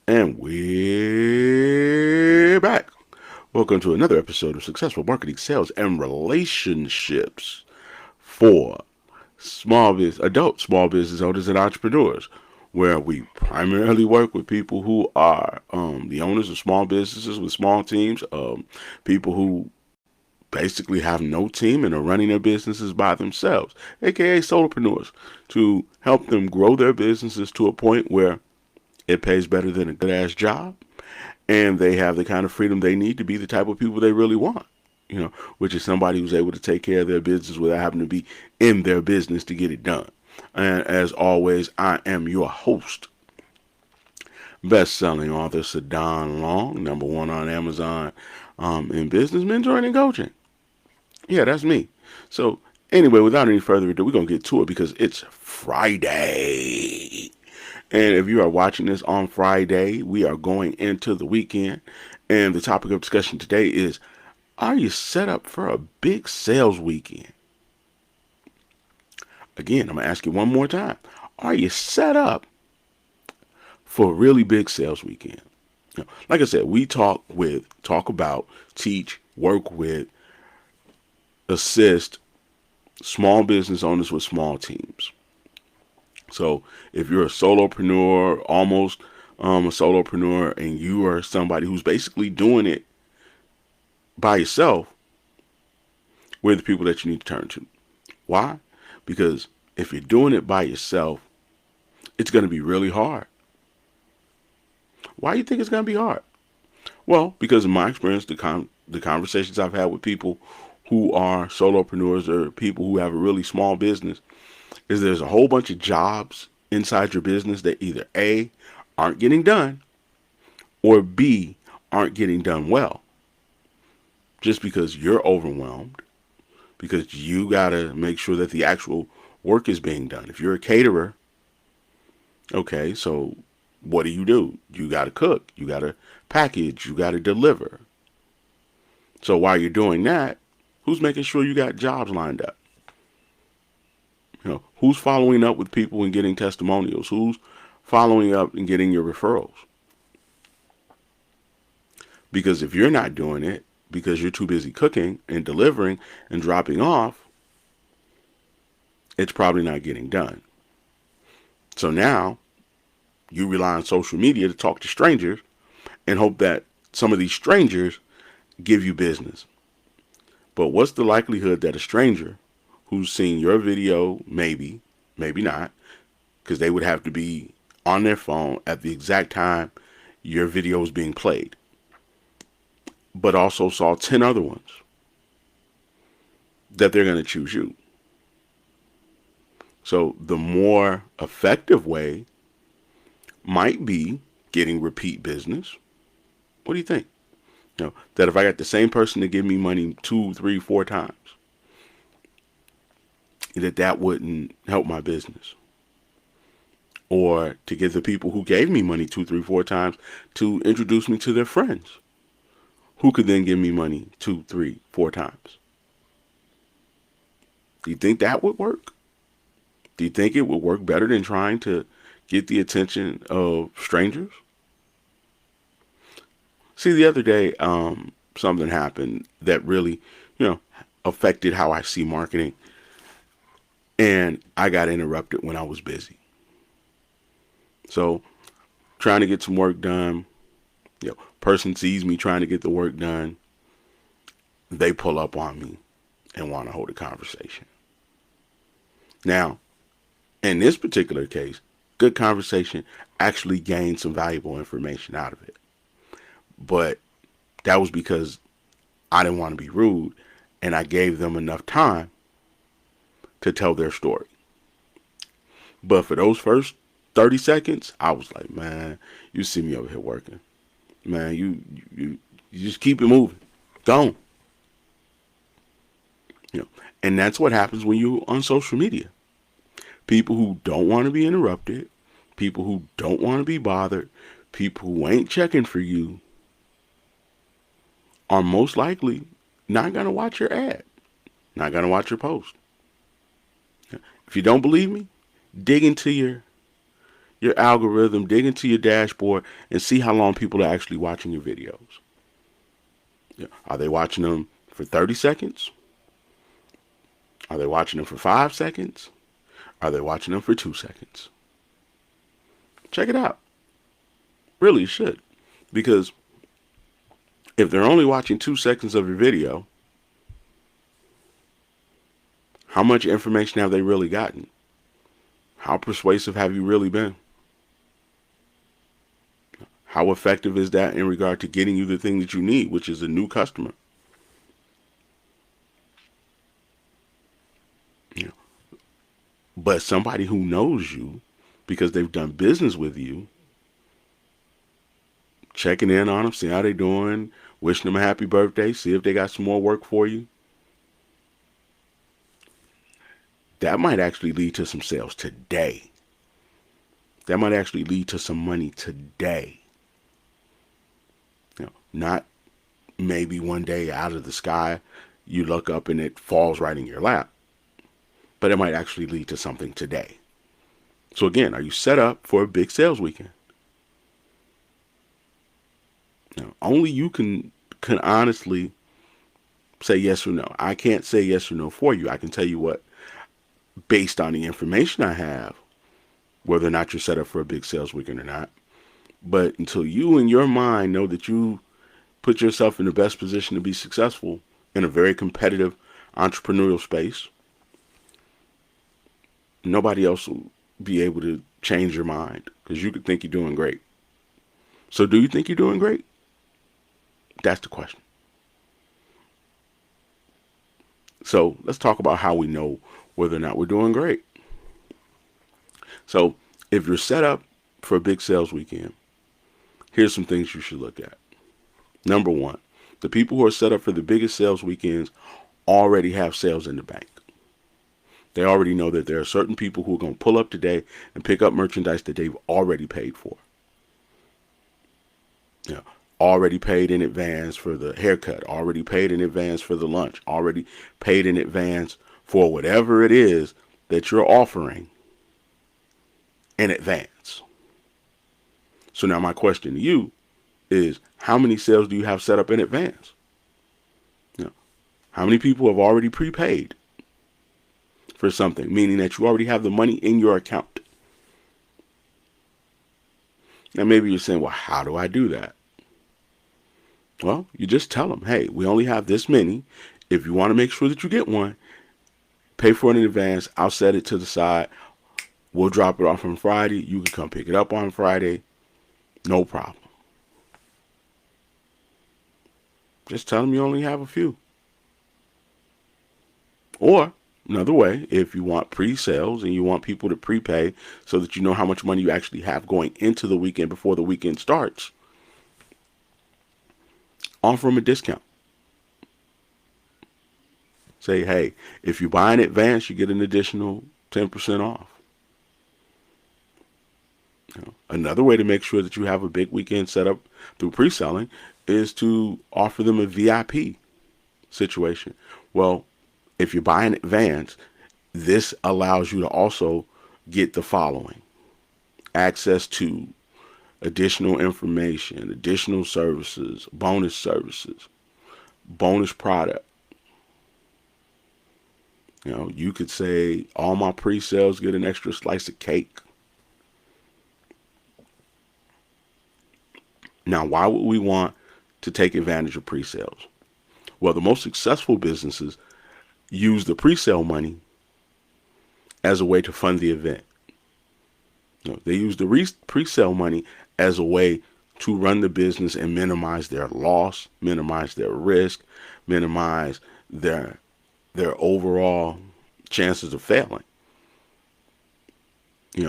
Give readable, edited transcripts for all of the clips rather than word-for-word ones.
And we're back. Welcome to another episode of Successful Marketing, Sales, and Relationships for adult small business owners and entrepreneurs, where we primarily work with people who are the owners of small businesses with small teams, people who basically have no team and are running their businesses by themselves, aka solopreneurs, to help them grow their businesses to a point where it pays better than a good ass job, and they have the kind of freedom they need to be the type of people they really want. Which is somebody who's able to take care of their business without having to be in their business to get it done. And as always, I am your host, best-selling author Sadon Long, number one on Amazon in business mentoring and coaching. Yeah, that's me. So anyway, without any further ado, we're gonna get to it because it's Friday. And if you are watching this on Friday, we are going into the weekend. And the topic of discussion today is, are you set up for a big sales weekend? Again, I'm going to ask you one more time. Are you set up for a really big sales weekend? Like I said, we talk about, teach, work with, assist small business owners with small teams. So if you're a solopreneur, almost a solopreneur, and you are somebody who's basically doing it by yourself, we're the people that you need to turn to. Why? Because if you're doing it by yourself, it's going to be really hard. Why do you think it's going to be hard? Well, because in my experience, the conversations I've had with people who are solopreneurs or people who have a really small business is there's a whole bunch of jobs inside your business that either A, aren't getting done, or B, aren't getting done well. Just because you're overwhelmed, because you got to make sure that the actual work is being done. If you're a caterer, okay, so what do? You got to cook, you got to package, you got to deliver. So while you're doing that, who's making sure you got jobs lined up? Who's following up with people and getting testimonials? Who's following up and getting your referrals? Because if you're not doing it, because you're too busy cooking and delivering and dropping off, it's probably not getting done. So now you rely on social media to talk to strangers and hope that some of these strangers give you business. But what's the likelihood that a stranger who's seen your video, maybe not, because they would have to be on their phone at the exact time your video is being played, but also saw 10 other ones, that they're going to choose you? So the more effective way might be getting repeat business. What do you think? That if I got the same person to give me money 2, 3, 4 times, that wouldn't help my business. Or to get the people who gave me money 2, 3, 4 times to introduce me to their friends, who could then give me money 2, 3, 4 times. Do you think that would work? Do you think it would work better than trying to get the attention of strangers? See, the other day, something happened that really, affected how I see marketing. And I got interrupted when I was busy. So, trying to get some work done, person sees me trying to get the work done. They pull up on me and want to hold a conversation. Now, in this particular case, good conversation actually gained some valuable information out of it. But that was because I didn't want to be rude, and I gave them enough time to tell their story. But for those first 30 seconds, I was like, man, you see me over here working. Man, you just keep it moving. Go on. And that's what happens when you're on social media. People who don't want to be interrupted, people who don't want to be bothered, people who ain't checking for you are most likely not going to watch your ad, not going to watch your post. If you don't believe me, dig into your your algorithm, dig into your dashboard, and see how long people are actually watching your videos. Yeah. Are they watching them for 30 seconds? Are they watching them for 5 seconds? Are they watching them for 2 seconds? Check it out. Really, you should. Because if they're only watching 2 seconds of your video, how much information have they really gotten? How persuasive have you really been? How effective is that in regard to getting you the thing that you need, which is a new customer? You know, but somebody who knows you because they've done business with you, checking in on them, see how they doing, wishing them a happy birthday, see if they got some more work for you. That might actually lead to some sales today. That might actually lead to some money today. Not maybe one day out of the sky you look up and it falls right in your lap, but it might actually lead to something today. So again, are you set up for a big sales weekend? Only you can honestly say yes or no. I can't say yes or no for you. I can tell you what, based on the information I have, whether or not you're set up for a big sales weekend or not. But until you in your mind know that you put yourself in the best position to be successful in a very competitive entrepreneurial space, nobody else will be able to change your mind because you could think you're doing great. So do you think you're doing great? That's the question. So let's talk about how we know whether or not we're doing great. So if you're set up for a big sales weekend, here's some things you should look at. Number one, the people who are set up for the biggest sales weekends already have sales in the bank. They already know that there are certain people who are going to pull up today and pick up merchandise that they've already paid for. You know, already paid in advance for the haircut, already paid in advance for the lunch, already paid in advance for whatever it is that you're offering in advance. So now my question to you is, how many sales do you have set up in advance? You know, how many people have already prepaid for something, meaning that you already have the money in your account? Now maybe you're saying, well, how do I do that? Well, you just tell them, hey, we only have this many. If you want to make sure that you get one, pay for it in advance. I'll set it to the side. We'll drop it off on Friday. You can come pick it up on Friday. No problem. Just tell them you only have a few. Or another way, if you want pre-sales and you want people to prepay so that you know how much money you actually have going into the weekend before the weekend starts, offer them a discount. Say, hey, if you buy in advance, you get an additional 10% off. Another way to make sure that you have a big weekend set up through pre-selling is to offer them a VIP situation. Well, if you buy in advance, this allows you to also get the following: access to additional information, additional services, bonus product. You could say all my pre-sales get an extra slice of cake. Now, why would we want to take advantage of pre-sales? Well, the most successful businesses use the pre-sale money as a way to fund the event. They use the pre-sale money as a way to run the business and minimize their loss, minimize their risk, minimize their overall chances of failing.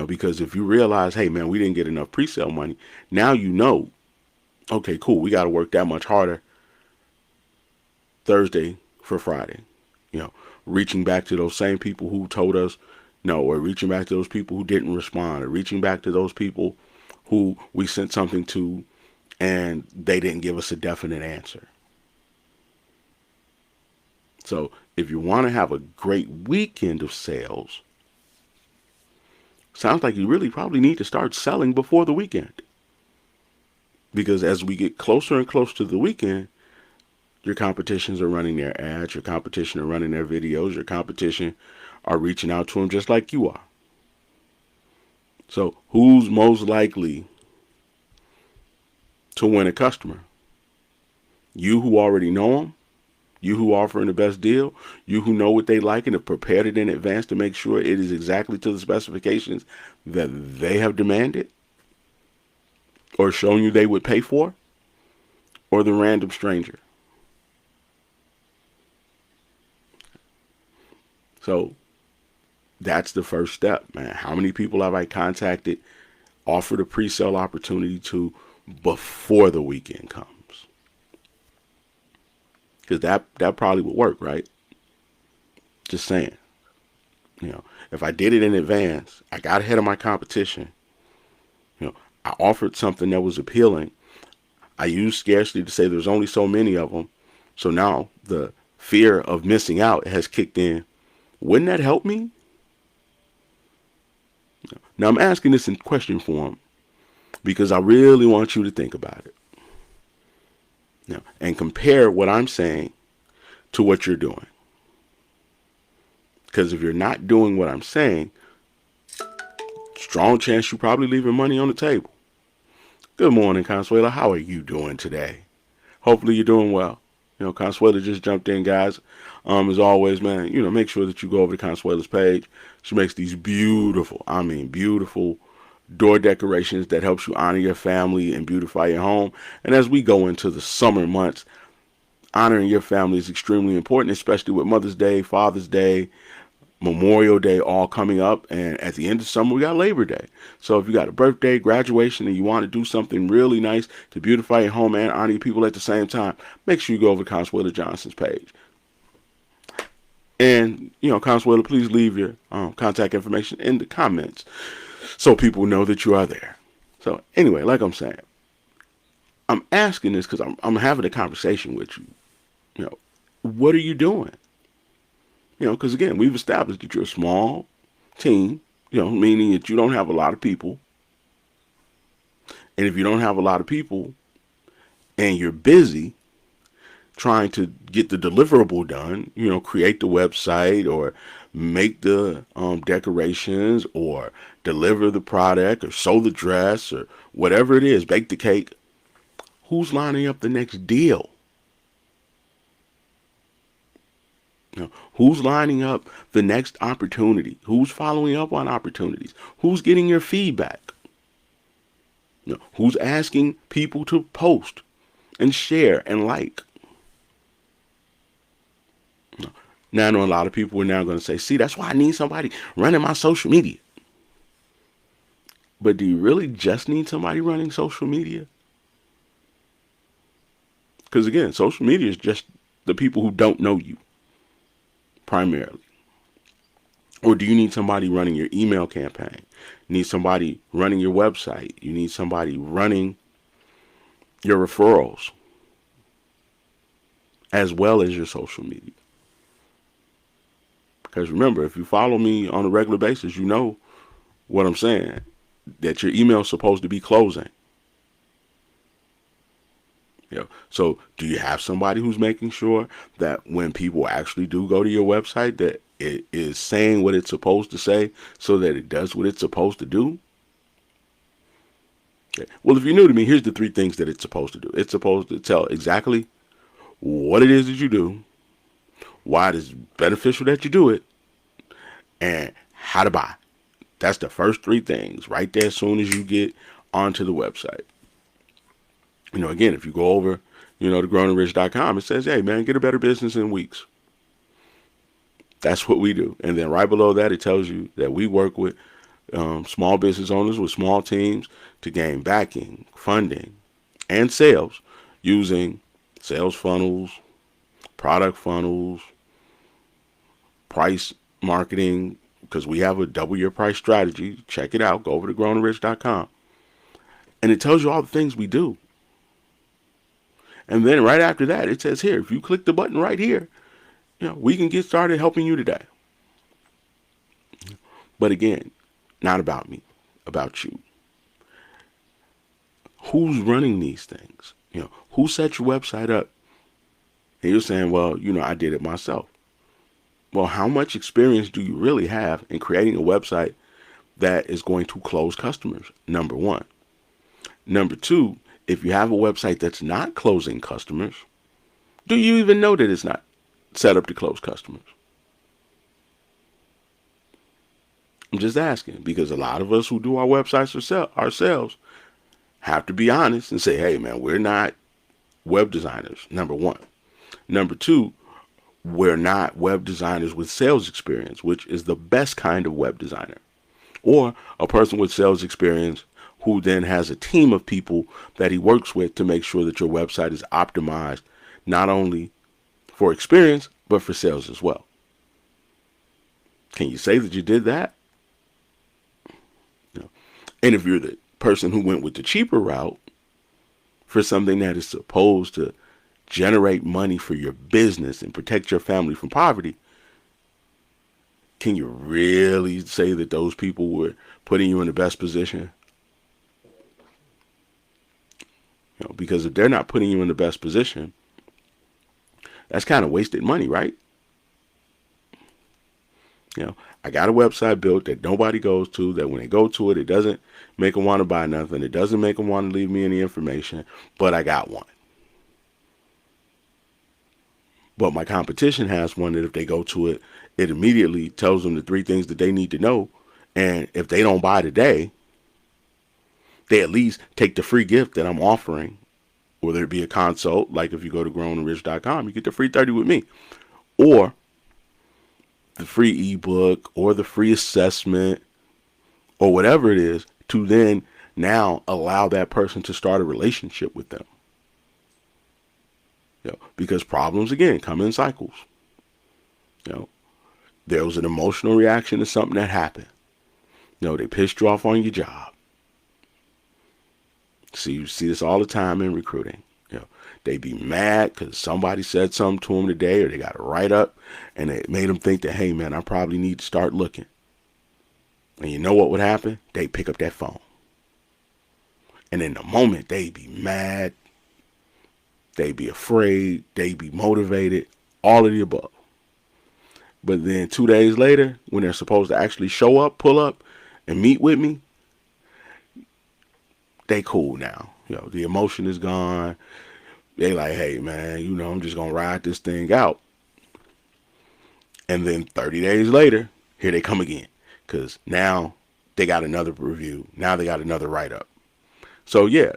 Because if you realize, hey man, we didn't get enough pre-sale money, now you know, okay, cool, we got to work that much harder Thursday for Friday. Reaching back to those same people who told us no, or reaching back to those people who didn't respond, or reaching back to those people who we sent something to and they didn't give us a definite answer. So if you want to have a great weekend of sales, Sounds like you really probably need to start selling before the weekend. Because as we get closer and closer to the weekend, your competitions are running their ads, your competition are running their videos, your competition are reaching out to them just like you are. So who's most likely to win a customer? You who already know them, you who are offering the best deal, you who know what they like and have prepared it in advance to make sure it is exactly to the specifications that they have demanded or shown you they would pay for, or the random stranger. So that's the first step, man. How many people have I contacted, offered a pre-sale opportunity to before the weekend comes? Because that probably would work, right? Just saying. If I did it in advance, I got ahead of my competition. I offered something that was appealing. I used scarcity to say there's only so many of them. So now the fear of missing out has kicked in. Wouldn't that help me? Now I'm asking this in question form because I really want you to think about it. And compare what I'm saying to what you're doing. Because if you're not doing what I'm saying, strong chance you're probably leaving money on the table. Good morning, Consuela. How are you doing today? Hopefully you're doing well. Consuela just jumped in, guys. As always, man, make sure that you go over to Consuela's page. She makes these beautiful, beautiful door decorations that helps you honor your family and beautify your home. And as we go into the summer months, honoring your family is extremely important, especially with Mother's Day, Father's Day, Memorial Day all coming up, and at the end of summer we got Labor Day. So if you got a birthday, graduation, and you want to do something really nice to beautify your home and honor your people at the same time, make sure you go over to Consuela Johnson's page. And Consuela, please leave your contact information in the comments so people know that you are there. So anyway, like I'm saying, I'm asking this because I'm having a conversation with you. What are you doing? Because again, we've established that you're a small team, meaning that you don't have a lot of people. And if you don't have a lot of people and you're busy trying to get the deliverable done, create the website or make the decorations or deliver the product or sew the dress or whatever it is, bake the cake, who's lining up the next deal? Who's lining up the next opportunity? Who's following up on opportunities? Who's getting your feedback? Who's asking people to post and share and like? Now I know a lot of people are now going to say, see, that's why I need somebody running my social media. But do you really just need somebody running social media? Because again, social media is just the people who don't know you. Primarily. Or do you need somebody running your email campaign? You need somebody running your website? You need somebody running your referrals as well as your social media? Because remember, if you follow me on a regular basis, you know what I'm saying, that your email is supposed to be closing. So do you have somebody who's making sure that when people actually do go to your website that it is saying what it's supposed to say so that it does what it's supposed to do? Okay. Well, if you're new to me, here's the 3 things that it's supposed to do. It's supposed to tell exactly what it is that you do, why it is beneficial that you do it, and how to buy. That's the first 3 things right there as soon as you get onto the website. Again, if you go over, to growingrich.com, it says, hey, man, get a better business in weeks. That's what we do. And then right below that, it tells you that we work with small business owners with small teams to gain backing, funding, and sales using sales funnels, product funnels, price marketing, because we have a double your price strategy. Check it out. Go over to growingrich.com. And it tells you all the things we do. And then right after that, it says here, if you click the button right here, we can get started helping you today. But again, Not about me, about you. Who's running these things? Who set your website up? And you're saying, well, I did it myself. Well, how much experience do you really have in creating a website that is going to close customers? Number one. Number two, if you have a website that's not closing customers, do you even know that it's not set up to close customers? I'm just asking, because a lot of us who do our websites ourselves have to be honest and say, hey, man, we're not web designers, number one. Number two, we're not web designers with sales experience, which is the best kind of web designer. Or a person with sales experience who then has a team of people that he works with to make sure that your website is optimized not only for experience, but for sales as well. Can you say that you did that? And if you're the person who went with the cheaper route for something that is supposed to generate money for your business and protect your family from poverty, can you really say that those people were putting you in the best position? Because if they're not putting you in the best position, that's kind of wasted money, right? I got a website built that nobody goes to, that when they go to it, it doesn't make them want to buy nothing. It doesn't make them want to leave me any information, but I got one. But my competition has one that if they go to it, it immediately tells them the 3 things that they need to know. And if they don't buy today, they at least take the free gift that I'm offering, whether it be a consult, like if you go to growandrich.com, you get the free 30 with me, or the free ebook, or the free assessment, or whatever it is, to then now allow that person to start a relationship with them. Because problems, again, come in cycles. There was an emotional reaction to something that happened. They pissed you off on your job. See, you see this all the time in recruiting. They be mad because somebody said something to them today, or they got a write-up, and it made them think that, hey, man, I probably need to start looking. And you know what would happen? They pick up that phone. And in the moment, they be mad. They be afraid. They be motivated. All of the above. But then 2 days later, when they're supposed to actually show up, pull up, and meet with me, they cool now. The emotion is gone. They like, hey, man, I'm just going to ride this thing out. And then 30 days later, here they come again. Because now they got another review. Now they got another write-up. So, yeah,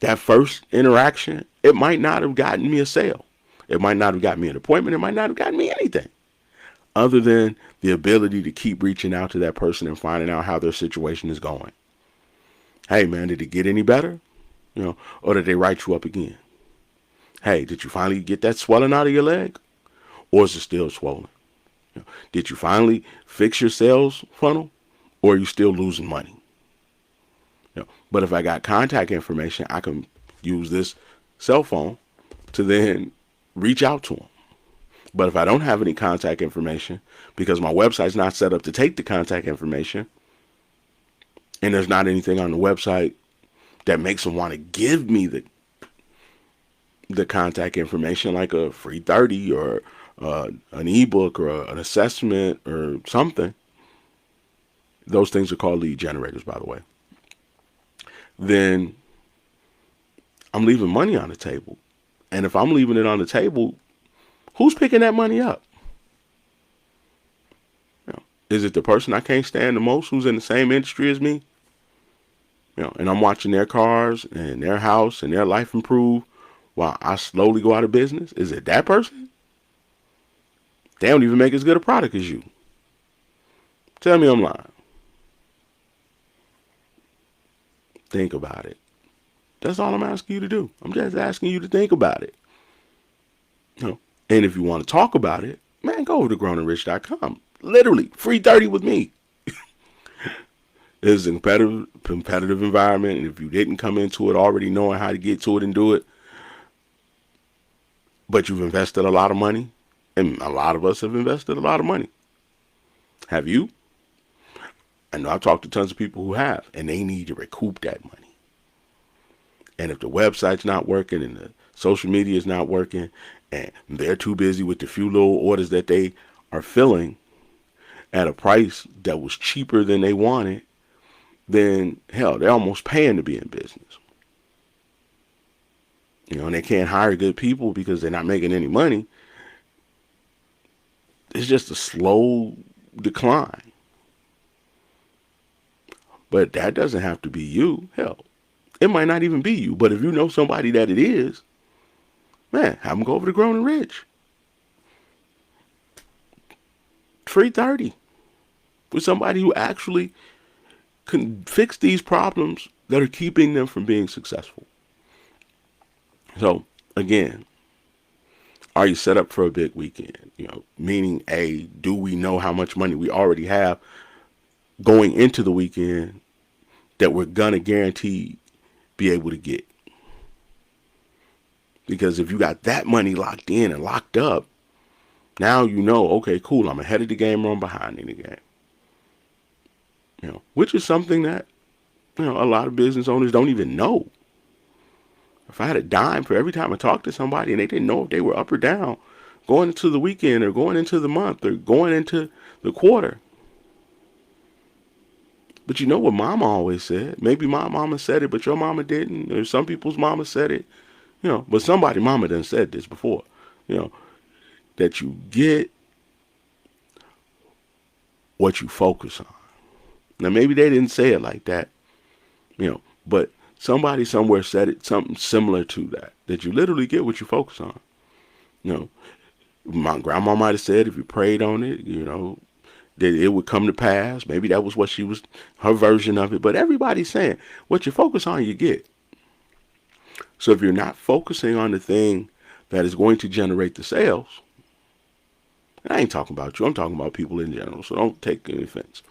that first interaction, it might not have gotten me a sale. It might not have gotten me an appointment. It might not have gotten me anything other than the ability to keep reaching out to that person and finding out how their situation is going. Hey, man, did it get any better? Or did they write you up again? Hey, did you finally get that swelling out of your leg? Or is it still swollen? Did you finally fix your sales funnel? Or are you still losing money? But if I got contact information, I can use this cell phone to then reach out to them. But if I don't have any contact information, because my website's not set up to take the contact information, and there's not anything on the website that makes them want to give me the contact information, like a free 30 or an ebook or an assessment or something. Those things are called lead generators, by the way. Then I'm leaving money on the table. And if I'm leaving it on the table, who's picking that money up? Is it the person I can't stand the most who's in the same industry as me? And I'm watching their cars and their house and their life improve while I slowly go out of business? Is it that person? They don't even make as good a product as you. Tell me I'm lying. Think about it. That's all I'm asking you to do. I'm just asking you to think about it. And if you want to talk about it, man, go over to growandrich.com. Literally, free 30 with me. It's a competitive environment, and if you didn't come into it already knowing how to get to it and do it, but you've invested a lot of money, and a lot of us have invested a lot of money. Have you? I know I've talked to tons of people who have, and they need to recoup that money. And if the website's not working and the social media is not working and they're too busy with the few little orders that they are filling at a price that was cheaper than they wanted, then hell, they're almost paying to be in business. And they can't hire good people because they're not making any money. It's just a slow decline. But that doesn't have to be you. Hell, it might not even be you. But if you know somebody that it is, man, have them go over to Grown and Rich. Free 30 with somebody who actually can fix these problems that are keeping them from being successful. So, again, are you set up for a big weekend? Meaning, do we know how much money we already have going into the weekend that we're going to guarantee be able to get? Because if you got that money locked in and locked up, now okay, cool, I'm ahead of the game or I'm behind in the game. Which is something that, a lot of business owners don't even know. If I had a dime for every time I talked to somebody and they didn't know if they were up or down going into the weekend or going into the month or going into the quarter. But you know what mama always said? Maybe my mama said it, but your mama didn't. Or some people's mama said it. But somebody mama done said this before. That you get what you focus on. Now maybe they didn't say it like that. But somebody somewhere said it, something similar to that. That you literally get what you focus on. My grandma might have said if you prayed on it, that it would come to pass. Maybe that was what her version of it. But everybody's saying what you focus on, you get. So if you're not focusing on the thing that is going to generate the sales, and I ain't talking about you, I'm talking about people in general, so don't take any offense.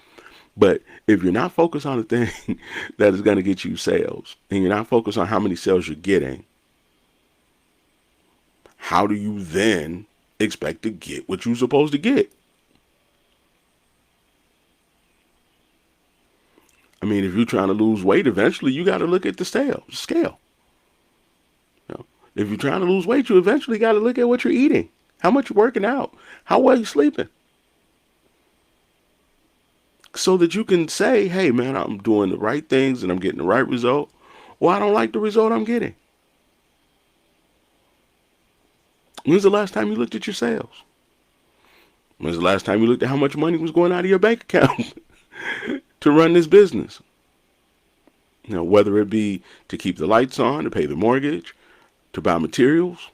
But if you're not focused on the thing that is going to get you sales, and you're not focused on how many sales you're getting, how do you then expect to get what you're supposed to get? I mean, if you're trying to lose weight, eventually you got to look at the scale. If you're trying to lose weight, you eventually got to look at what you're eating, how much you're working out, how well you're sleeping. So that you can say, hey, man, I'm doing the right things and I'm getting the right result. Or I don't like the result I'm getting. When's the last time you looked at your sales? When's the last time you looked at how much money was going out of your bank account to run this business? Whether it be to keep the lights on, to pay the mortgage, to buy materials.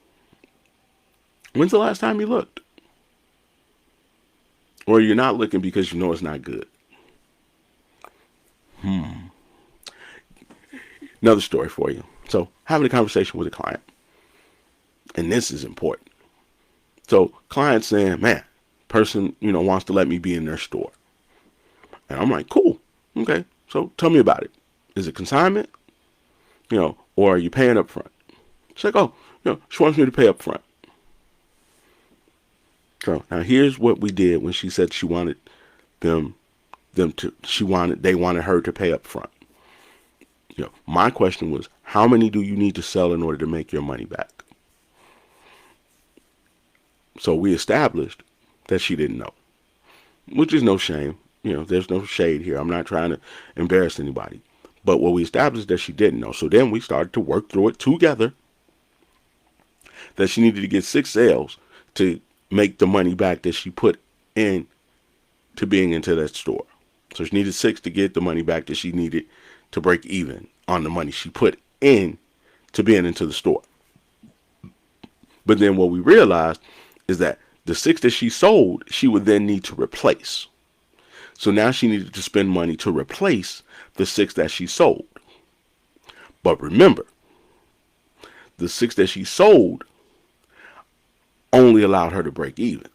When's the last time you looked? Or you're not looking because you know it's not good. Another story for you. So, having a conversation with a client. And this is important. So, client saying, man, person, wants to let me be in their store. And I'm like, cool. Okay. So, tell me about it. Is it consignment? Or are you paying up front? She's like, oh, she wants me to pay up front. So, now here's what we did when she said she wanted they wanted her to pay up front. My question was, how many do you need to sell in order to make your money back? So we established that she didn't know, which is no shame. There's no shade here. I'm not trying to embarrass anybody. But what we established that she didn't know. So then we started to work through it together that she needed to get 6 sales to make the money back that she put in to being into that store. So she needed 6 to get the money back that she needed to break even on the money she put in to being into the store. But then what we realized is that the 6 that she sold, she would then need to replace. So now she needed to spend money to replace the 6 that she sold. But remember, the 6 that she sold only allowed her to break even.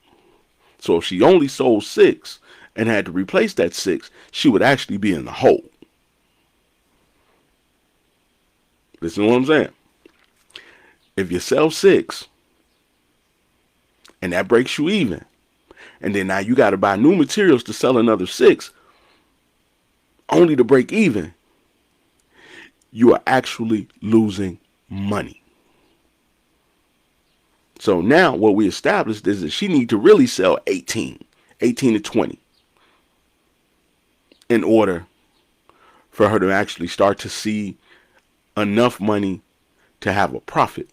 So if she only sold 6 and had to replace that 6, she would actually be in the hole. Listen to what I'm saying. If you sell 6 and that breaks you even, and then now you got to buy new materials to sell another 6, only to break even, you are actually losing money. So now what we established is that she need to really sell 18 to 20 in order for her to actually start to see enough money to have a profit.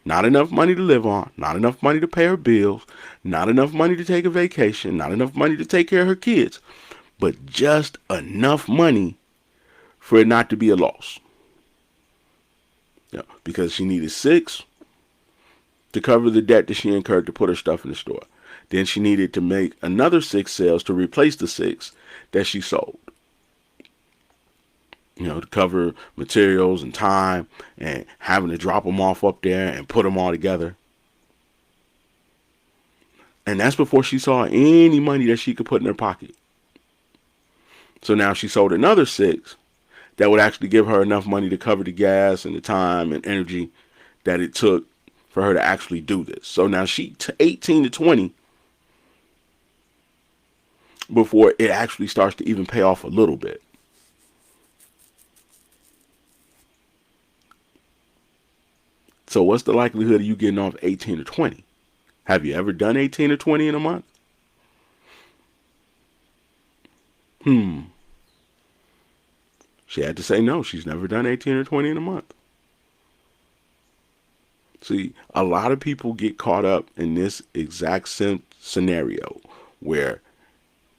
Not enough money to live on, not enough money to pay her bills, not enough money to take a vacation, not enough money to take care of her kids, but just enough money for it not to be a loss. Yeah, because she needed 6 to cover the debt that she incurred to put her stuff in the store. Then she needed to make another 6 sales to replace the 6 that she sold. To cover materials and time and having to drop them off up there and put them all together. And that's before she saw any money that she could put in her pocket. So now she sold another 6 that would actually give her enough money to cover the gas and the time and energy that it took for her to actually do this. So now she 18 to 20 before it actually starts to even pay off a little bit. So what's the likelihood of you getting off 18 to 20? Have you ever done 18 to 20 in a month? She had to say no. She's never done 18 or 20 in a month. See, a lot of people get caught up in this exact scenario where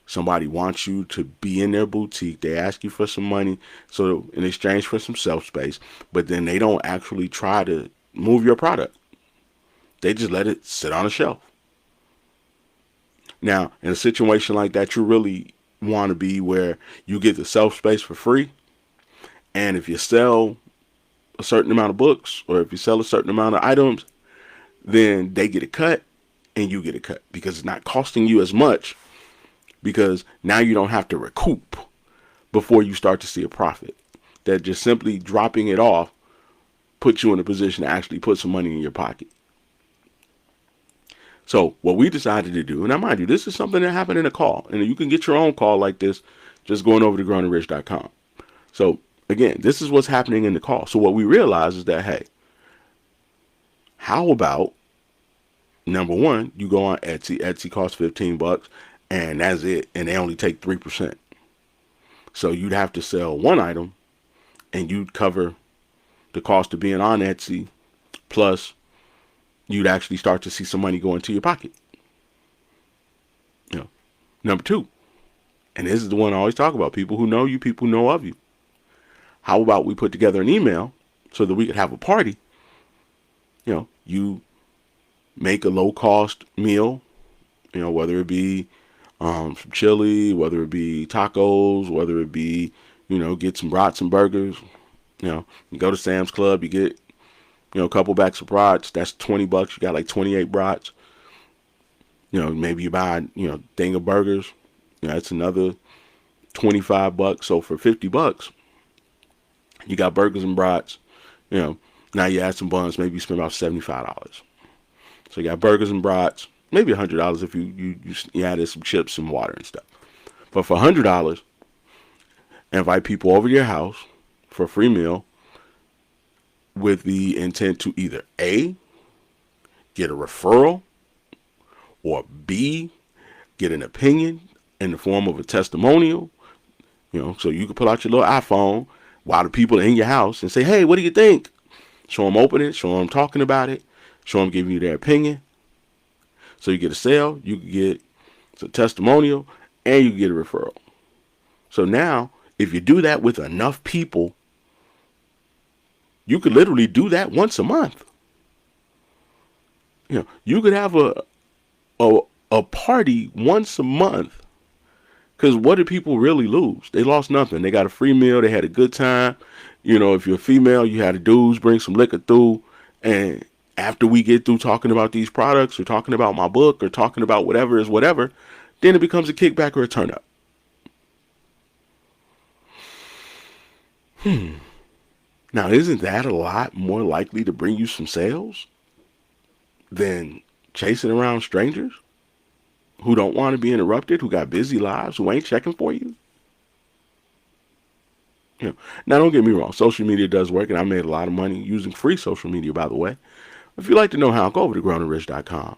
somebody wants you to be in their boutique. They ask you for some money so in exchange for some shelf space, but then they don't actually try to move your product. They just let it sit on a shelf. Now, in a situation like that, you really want to be where you get the shelf space for free. And if you sell a certain amount of books, or if you sell a certain amount of items, then they get a cut and you get a cut because it's not costing you as much, because now you don't have to recoup before you start to see a profit. That just simply dropping it off puts you in a position to actually put some money in your pocket. So what we decided to do, and now mind you, this is something that happened in a call, and you can get your own call like this just going over to growingrich.com. So again, this is what's happening in the call. So what we realized is that, hey, how about, number one, you go on Etsy. Etsy costs $15 and that's it. And they only take 3%. So you'd have to sell one item and you'd cover the cost of being on Etsy. Plus you'd actually start to see some money go into your pocket. Number two, and this is the one I always talk about, people who know you, people who know of you. How about we put together an email so that we could have a party? You make a low cost meal, whether it be some chili, whether it be tacos, whether it be, get some brats and burgers. You go to Sam's Club, you get, a couple bags of brats. That's $20. You got like 28 brats. Maybe you buy, thing of burgers. That's another $25. So for $50, you got burgers and brats. Now you add some buns, maybe you spend about $75. So you got burgers and brats, maybe $100 if you added some chips and water and stuff. But for $100, invite people over to your house for a free meal with the intent to either A, get a referral, or B, get an opinion in the form of a testimonial. So you can pull out your little iPhone while the people are in your house and say, hey, what do you think? Show them open it, show them talking about it, show them giving you their opinion. So you get a sale, you can get some testimonial, and you can get a referral. So now, if you do that with enough people, you could literally do that once a month. You could have a party once a month. Because what did people really lose? They lost nothing. They got a free meal. They had a good time. If you're a female, you had a dudes bring some liquor through. And after we get through talking about these products or talking about my book or talking about whatever is whatever, then it becomes a kickback or a turn up. Now, isn't that a lot more likely to bring you some sales than chasing around strangers who don't want to be interrupted, who got busy lives, who ain't checking for you? You know, now don't get me wrong, social media does work, and I made a lot of money using free social media, by the way. If you'd like to know how, go over to growandrich.com.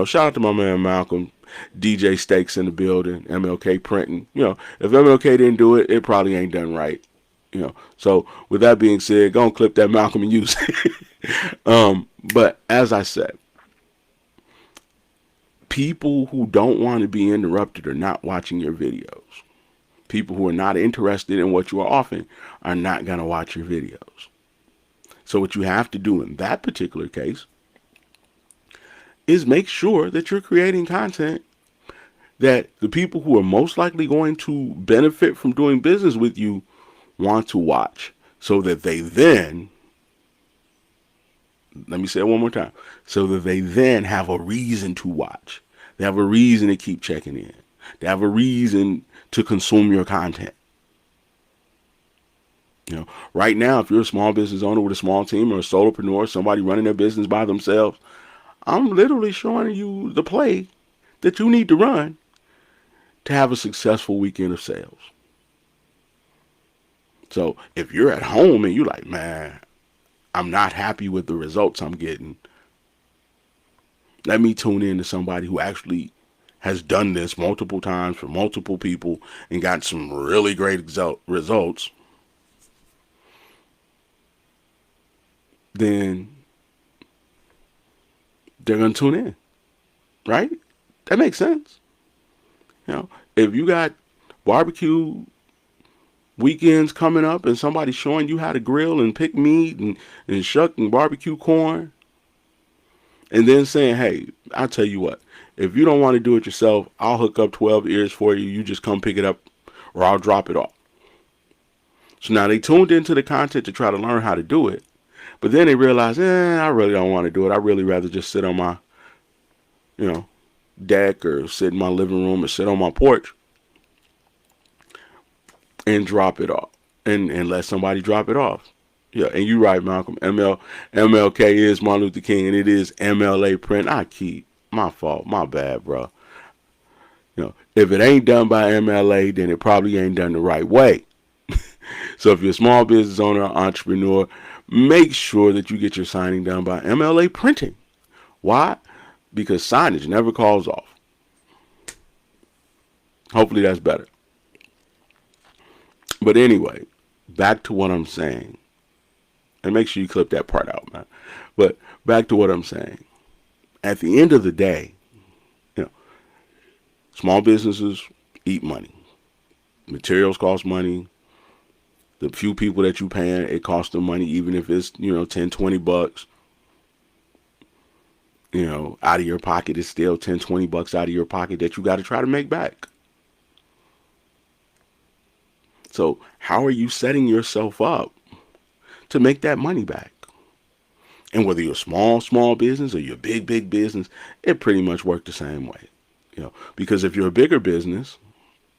Shout out to my man Malcolm, DJ Stakes in the building, MLK Printing. If MLK didn't do it, it probably ain't done right. So with that being said, go and clip that Malcolm and use it. But as I said, people who don't want to be interrupted are not watching your videos. People who are not interested in what you are offering are not going to watch your videos. So what you have to do in that particular case is make sure that you're creating content that the people who are most likely going to benefit from doing business with you want to watch, so that they then, let me say it one more time, so that they then have a reason to watch. They have a reason to keep checking in. They have a reason to consume your content. Right now, if you're a small business owner with a small team, or a solopreneur, somebody running their business by themselves, I'm literally showing you the play that you need to run to have a successful weekend of sales. So if you're at home and you're like, man, I'm not happy with the results I'm getting, let me tune in to somebody who actually has done this multiple times for multiple people and got some really great results. Then they're going to tune in, right? That makes sense. If you got barbecue weekends coming up and somebody's showing you how to grill and pick meat and shuck and barbecue corn, and then saying, hey, I'll tell you what, if you don't want to do it yourself, I'll hook up 12 ears for you. You just come pick it up, or I'll drop it off. So now they tuned into the content to try to learn how to do it. But then they realize, I really don't want to do it. I'd really rather just sit on my, deck, or sit in my living room, or sit on my porch and drop it off and let somebody drop it off. Yeah, and you're right, Malcolm. MLK is Martin Luther King, and it is MLA print. My fault, my bad, bro. If it ain't done by MLA, then it probably ain't done the right way. So if you're a small business owner or entrepreneur, make sure that you get your signing done by MLA Printing. Why? Because signage never calls off. Hopefully that's better. But anyway, back to what I'm saying. And make sure you clip that part out, man. But back to what I'm saying. At the end of the day, small businesses eat money. Materials cost money. The few people that you paying, it costs them money, even if it's, 10, 20 bucks. Out of your pocket, it's still 10, 20 bucks out of your pocket that you got to try to make back. So how are you setting yourself up to make that money back? And whether you're a small business or you're a big business, it pretty much works the same way. Because if you're a bigger business,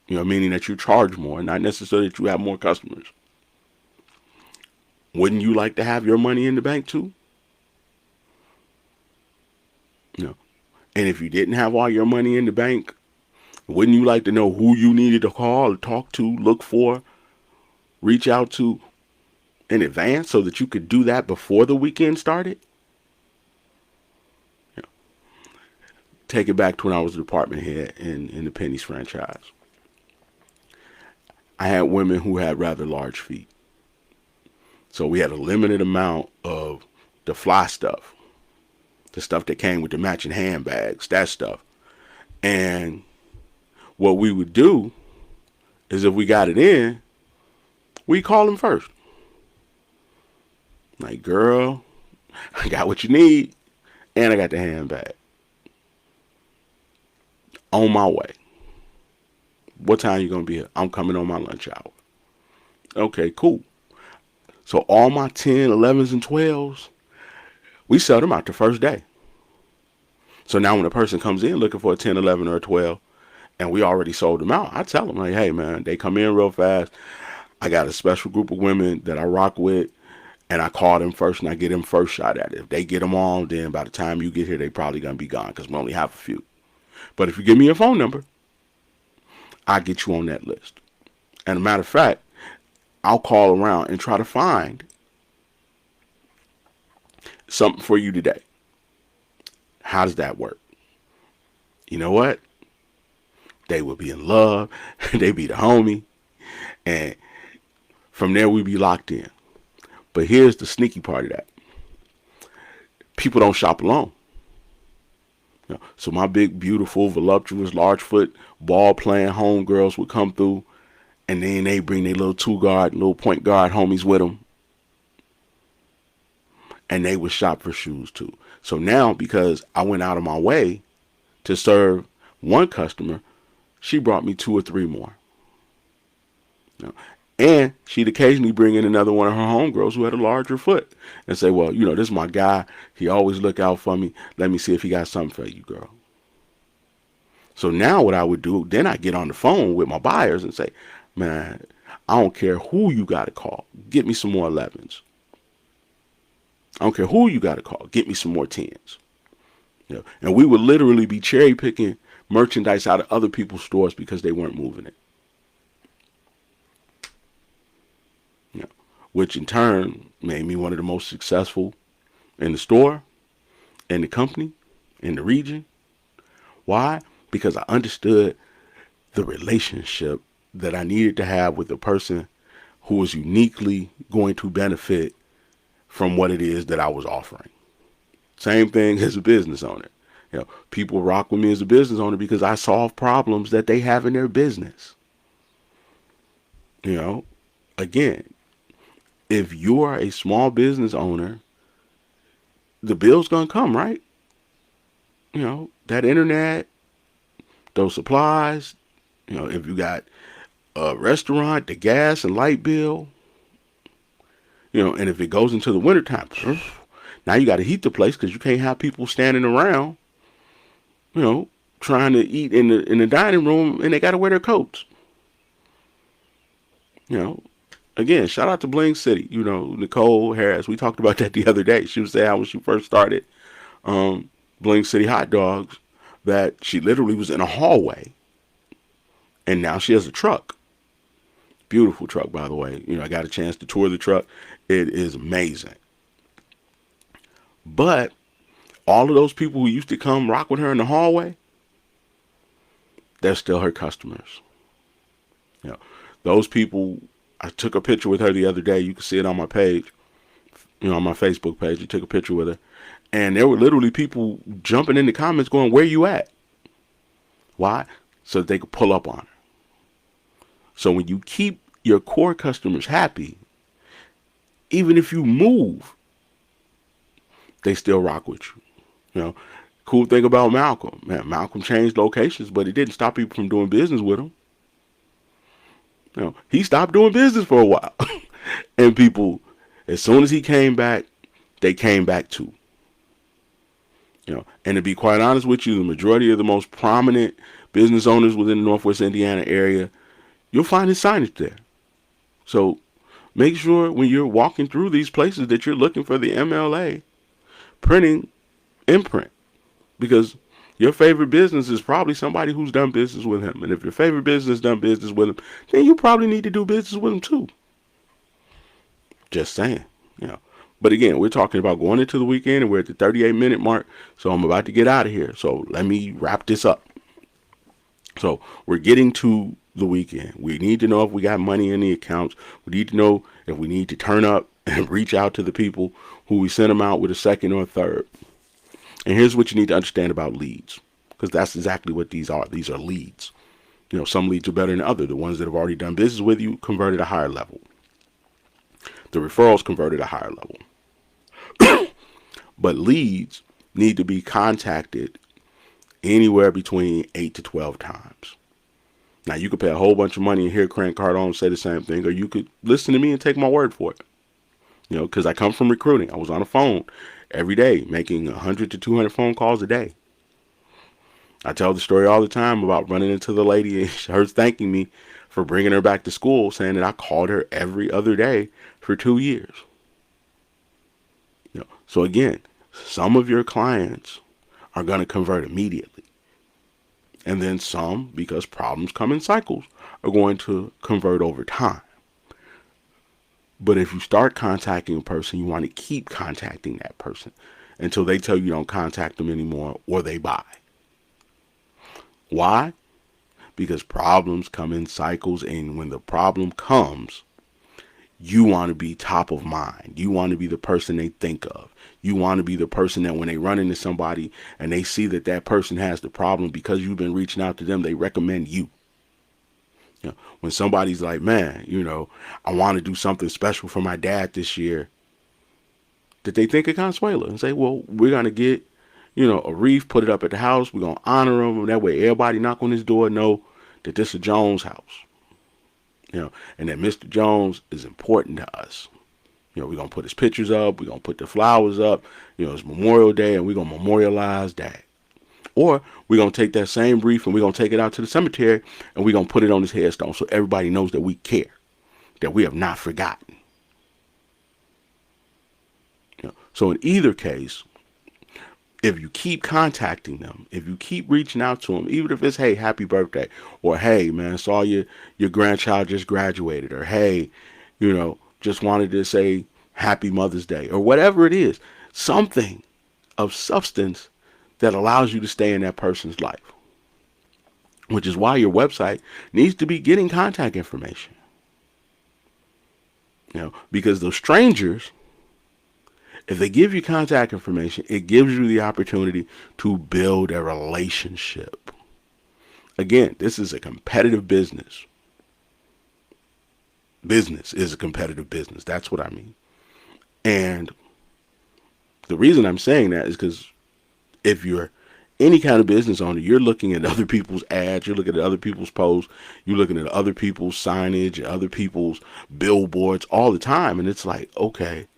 meaning that you charge more, not necessarily that you have more customers, wouldn't you like to have your money in the bank too? And if you didn't have all your money in the bank, wouldn't you like to know who you needed to call, talk to, look for, reach out to in advance so that you could do that before the weekend started? Take it back to when I was a department head in the Penny's franchise. I had women who had rather large feet. So we had a limited amount of the fly stuff. The stuff that came with the matching handbags, that stuff. And what we would do is if we got it in, we call them first. Like, girl, I got what you need, and I got the handbag. On my way. What time you going to be here? I'm coming on my lunch hour. Okay, cool. So all my 10, 11s, and 12s, we sell them out the first day. So now when a person comes in looking for a 10, 11, or a 12, and we already sold them out, I tell them, like, hey, man, they come in real fast. I got a special group of women that I rock with, and I call them first, and I get them first shot at it. If they get them all, then by the time you get here, they probably going to be gone because we only have a few. But if you give me your phone number, I'll get you on that list. And a matter of fact, I'll call around and try to find something for you today. How does that work? You know what? They would be in love. They be the homie. And from there, we be locked in. But here's the sneaky part of that. People don't shop alone. So my big, beautiful, voluptuous, large foot, ball playing homegirls would come through, and then they bring their little two guard, little point guard homies with them, and they would shop for shoes too. So now, because I went out of my way to serve one customer, she brought me 2 or 3 more. And she'd occasionally bring in another one of her homegirls who had a larger foot and say, well, this is my guy. He always look out for me. Let me see if he got something for you, girl. So now what I would do, then I get on the phone with my buyers and say, man, I don't care who you got to call. Get me some more 11s. I don't care who you got to call. Get me some more 10s. And we would literally be cherry picking merchandise out of other people's stores because they weren't moving it. Which in turn made me one of the most successful in the store, in the company, in the region. Why? Because I understood the relationship that I needed to have with the person who was uniquely going to benefit from what it is that I was offering. Same thing as a business owner. People rock with me as a business owner because I solve problems that they have in their business. Again, if you are a small business owner, the bill's going to come, right? That internet, those supplies, if you got a restaurant, the gas and light bill, and if it goes into the wintertime, now you got to heat the place because you can't have people standing around, trying to eat in the dining room and they got to wear their coats. Again, shout out to Bling City. Nicole Harris. We talked about that the other day. She was saying how when she first started Bling City Hot Dogs, that she literally was in a hallway, and now she has a truck. Beautiful truck, by the way. I got a chance to tour the truck. It is amazing. But all of those people who used to come rock with her in the hallway, they're still her customers. Those people. I took a picture with her the other day. You can see it on my page, on my Facebook page. You took a picture with her. And there were literally people jumping in the comments going, where you at? Why? So that they could pull up on her. So when you keep your core customers happy, even if you move, they still rock with you. Cool thing about Malcolm. Man, Malcolm changed locations, but it didn't stop people from doing business with him. He stopped doing business for a while. And people, as soon as he came back, they came back too. And to be quite honest with you, the majority of the most prominent business owners within the Northwest Indiana area, you'll find his signage there. So make sure when you're walking through these places that you're looking for the MLA printing imprint. Because your favorite business is probably somebody who's done business with him. And if your favorite business done business with him, then you probably need to do business with him too. Just saying, But again, we're talking about going into the weekend and we're at the 38-minute mark. So I'm about to get out of here. So let me wrap this up. So we're getting to the weekend. We need to know if we got money in the accounts. We need to know if we need to turn up and reach out to the people who we sent them out with a second or a third. And here's what you need to understand about leads, because that's exactly what these are. These are leads. Some leads are better than others. The ones that have already done business with you convert at a higher level. The referrals convert at a higher level. But leads need to be contacted anywhere between 8 to 12 times. Now, you could pay a whole bunch of money and hear Crank Cardone say the same thing, or you could listen to me and take my word for it. Because I come from recruiting. I was on the phone every day, making 100 to 200 phone calls a day. I tell the story all the time about running into the lady and her thanking me for bringing her back to school, saying that I called her every other day for 2 years. So again, some of your clients are going to convert immediately. And then some, because problems come in cycles, are going to convert over time. But if you start contacting a person, you want to keep contacting that person until they tell you don't contact them anymore or they buy. Why? Because problems come in cycles, and when the problem comes, you want to be top of mind. You want to be the person they think of. You want to be the person that when they run into somebody and they see that that person has the problem, because you've been reaching out to them, they recommend you. You know, when somebody's like, man, I want to do something special for my dad this year, that they think of Consuela and say, well, we're going to get, a wreath, put it up at the house. We're going to honor him. And that way everybody knock on his door know that this is Jones' house. And that Mr. Jones is important to us. We're going to put his pictures up. We're going to put the flowers up. It's Memorial Day, and we're going to memorialize that. Or we're going to take that same wreath and we're going to take it out to the cemetery and we're going to put it on his headstone so everybody knows that we care, that we have not forgotten. So in either case, if you keep contacting them, if you keep reaching out to them, even if it's, hey, happy birthday, or hey, man, saw your grandchild just graduated, or hey, just wanted to say happy Mother's Day, or whatever it is, something of substance that allows you to stay in that person's life, which is why your website needs to be getting contact information. Because those strangers, if they give you contact information, it gives you the opportunity to build a relationship. Again, this is a competitive business. Business is a competitive business. That's what I mean. And the reason I'm saying that is because if you're any kind of business owner, you're looking at other people's ads, you're looking at other people's posts, you're looking at other people's signage, other people's billboards all the time. And it's like, okay,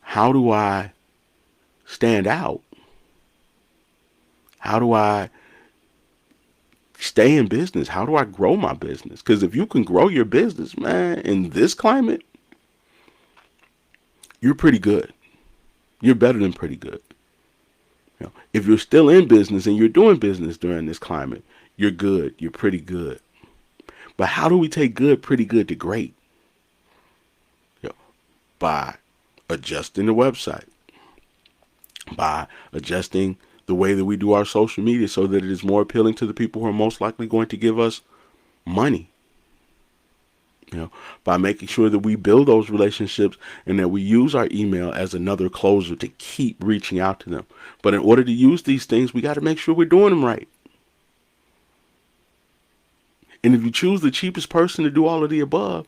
how do I stand out? How do I stay in business? How do I grow my business? Because if you can grow your business, man, in this climate, you're pretty good. You're better than pretty good. If you're still in business and you're doing business during this climate, you're good. You're pretty good. But how do we take good, pretty good to great? By adjusting the website, by adjusting the way that we do our social media so that it is more appealing to the people who are most likely going to give us money. By making sure that we build those relationships and that we use our email as another closer to keep reaching out to them. But in order to use these things, we got to make sure we're doing them right. And if you choose the cheapest person to do all of the above,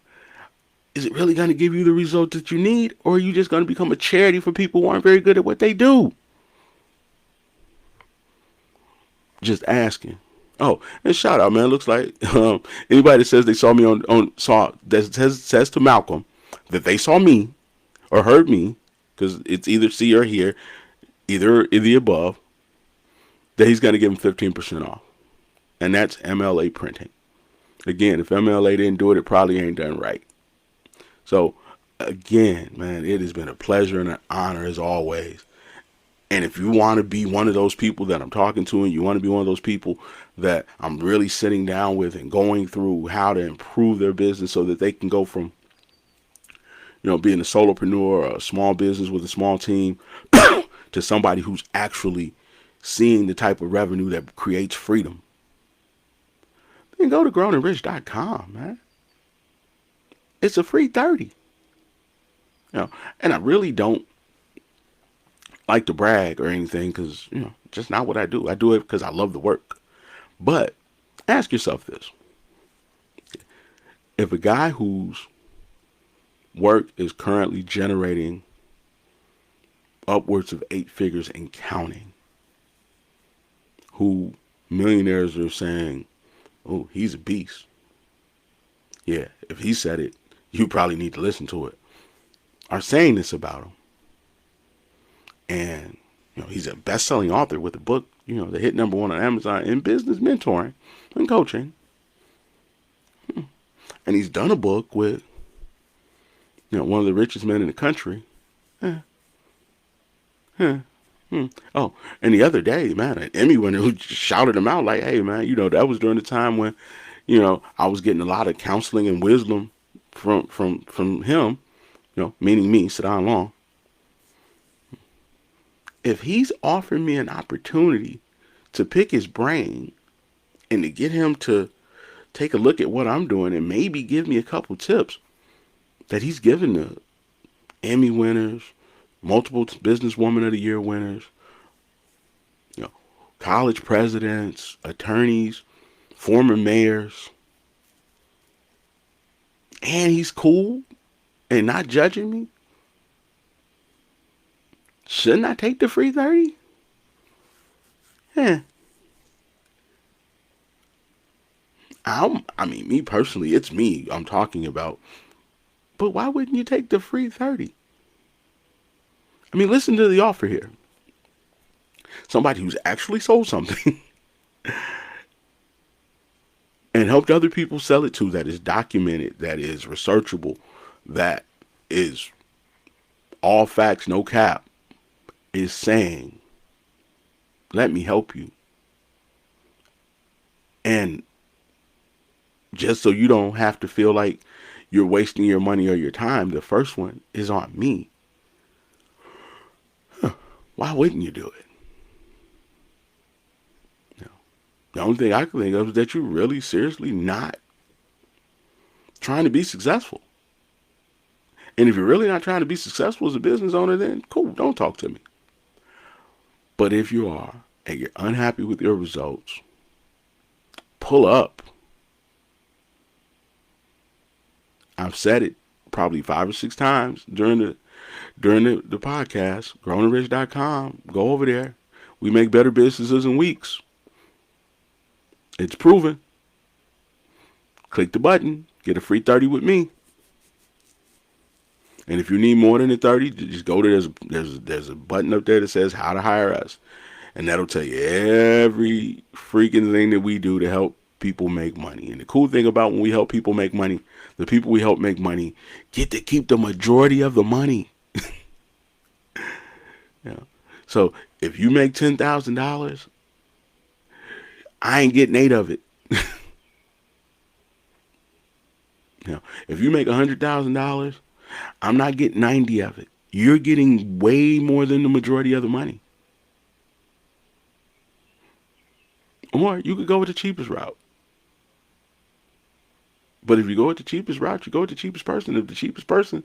is it really going to give you the result that you need? Or are you just going to become a charity for people who aren't very good at what they do? Just asking. Oh, and shout out, man. Looks like anybody that says they saw me says to Malcolm that they saw me or heard me, because it's either see or hear, either in the above, that he's going to give him 15% off. And that's MLA Printing. Again, if MLA didn't do it, it probably ain't done right. So, again, man, it has been a pleasure and an honor as always. And if you want to be one of those people that I'm talking to, and you want to be one of those people that I'm really sitting down with and going through how to improve their business so that they can go from, being a solopreneur or a small business with a small team to somebody who's actually seeing the type of revenue that creates freedom, then go to grownandrich.com, man. It's a free 30. And I really don't like to brag or anything, because, just not what I do. I do it because I love the work. But ask yourself this. If a guy whose work is currently generating upwards of 8 figures and counting, who millionaires are saying, oh, he's a beast. Yeah, if he said it, you probably need to listen to it. Are saying this about him. And, he's a best-selling author with a book, that hit number 1 on Amazon in business mentoring and coaching. And he's done a book with, one of the richest men in the country. Oh, and the other day, man, an Emmy winner who shouted him out like, hey, man, that was during the time when, I was getting a lot of counseling and wisdom from him Meaning me, Sadon Long, if he's offering me an opportunity to pick his brain and to get him to take a look at what I'm doing and maybe give me a couple tips that he's given to Emmy winners, multiple businesswoman of the year winners, you know, college presidents, attorneys, former mayors, and he's cool and not judging me, shouldn't I take the free 30? Yeah. I mean, me personally, it's me I'm talking about. But why wouldn't you take the free 30? I mean, listen to the offer here. Somebody who's actually sold something and helped other people sell it to, that is documented, that is researchable, that is all facts, no cap, is saying, let me help you. And just so you don't have to feel like you're wasting your money or your time, the first one is on me. Why wouldn't you do it? The only thing I can think of is that you're really seriously not trying to be successful. And if you're really not trying to be successful as a business owner, then cool, don't talk to me. But if you are and you're unhappy with your results, pull up. I've said it probably 5 or 6 times during the podcast. GrowingRich.com. Go over there. We make better businesses in weeks. It's proven. Click the button. Get a free 30 with me. And if you need more than a 30, just go to there's a button up there that says how to hire us. And that'll tell you every freaking thing that we do to help people make money. And the cool thing about when we help people make money, the people we help make money get to keep the majority of the money. So if you make $10,000, I ain't getting 8 of it. If you make $100,000, I'm not getting 90 of it. You're getting way more than the majority of the money. Or you could go with the cheapest route. But if you go with the cheapest route, you go with the cheapest person. If the cheapest person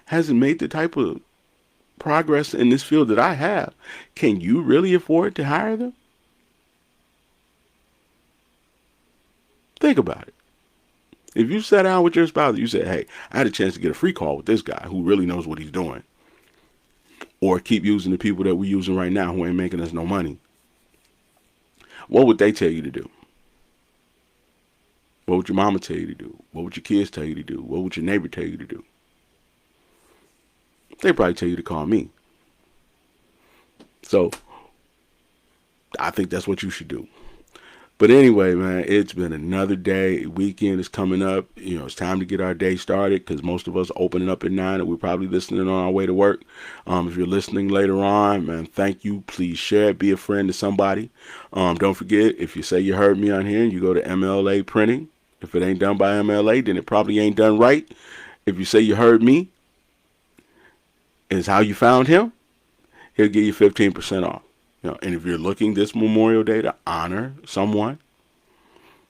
hasn't made the type of progress in this field that I have, can you really afford to hire them? Think about it. If you sat down with your spouse, you said, hey, I had a chance to get a free call with this guy who really knows what he's doing. Or keep using the people that we're using right now who ain't making us no money. What would they tell you to do? What would your mama tell you to do? What would your kids tell you to do? What would your neighbor tell you to do? They probably tell you to call me. So I think that's what you should do. But anyway, man, it's been another day. Weekend is coming up. It's time to get our day started because most of us opening up at 9 and we're probably listening on our way to work. If you're listening later on, man, thank you. Please share it. Be a friend to somebody. Don't forget, if you say you heard me on here and you go to MLA Printing, if it ain't done by MLA, then it probably ain't done right. If you say you heard me, is how you found him, he'll give you 15% off. And if you're looking this Memorial Day to honor someone,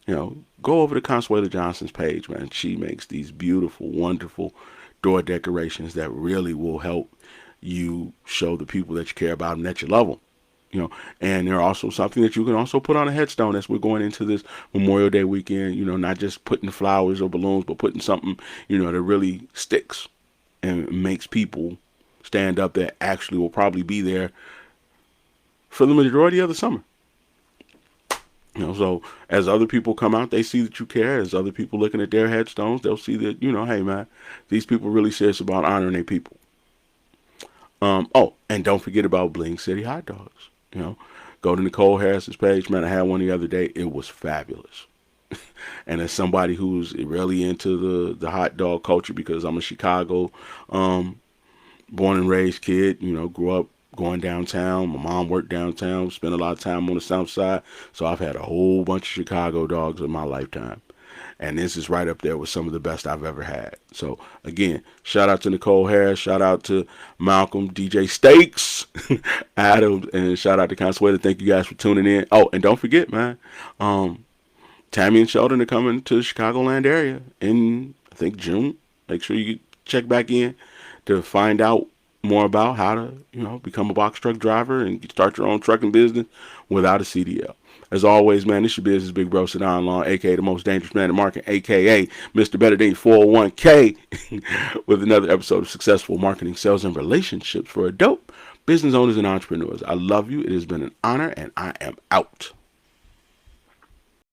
go over to Consuela Johnson's page, man. She makes these beautiful, wonderful door decorations that really will help you show the people that you care about and that you love them. And they're also something that you can also put on a headstone as we're going into this Memorial Day weekend, not just putting flowers or balloons, but putting something, that really sticks and makes people stand up that actually will probably be there for the majority of the summer. So as other people come out, they see that you care. As other people looking at their headstones, they'll see that, hey, man, these people really serious about honoring their people. And don't forget about Bling City Hot Dogs. Go to Nicole Harris's page, man. I had one the other day. It was fabulous. And as somebody who's really into the hot dog culture, because I'm a Chicago born and raised kid, grew up going downtown. My mom worked downtown, spent a lot of time on the south side. So I've had a whole bunch of Chicago dogs in my lifetime. And this is right up there with some of the best I've ever had. So again, shout out to Nicole Harris, shout out to Malcolm, DJ Stakes, Adam, and shout out to Consuela. Thank you guys for tuning in. Oh, and don't forget, man, Tammy and Sheldon are coming to the Chicagoland area in, I think, June. Make sure you check back in to find out more about how to, become a box truck driver and start your own trucking business without a CDL. As always, man, this your business, Big Bro Sedan Long, a.k.a. the most dangerous man in the market, a.k.a. Mr. Better Than 401k, with another episode of Successful Marketing, Sales, and Relationships for Adult Business Owners and Entrepreneurs. I love you. It has been an honor, and I am out.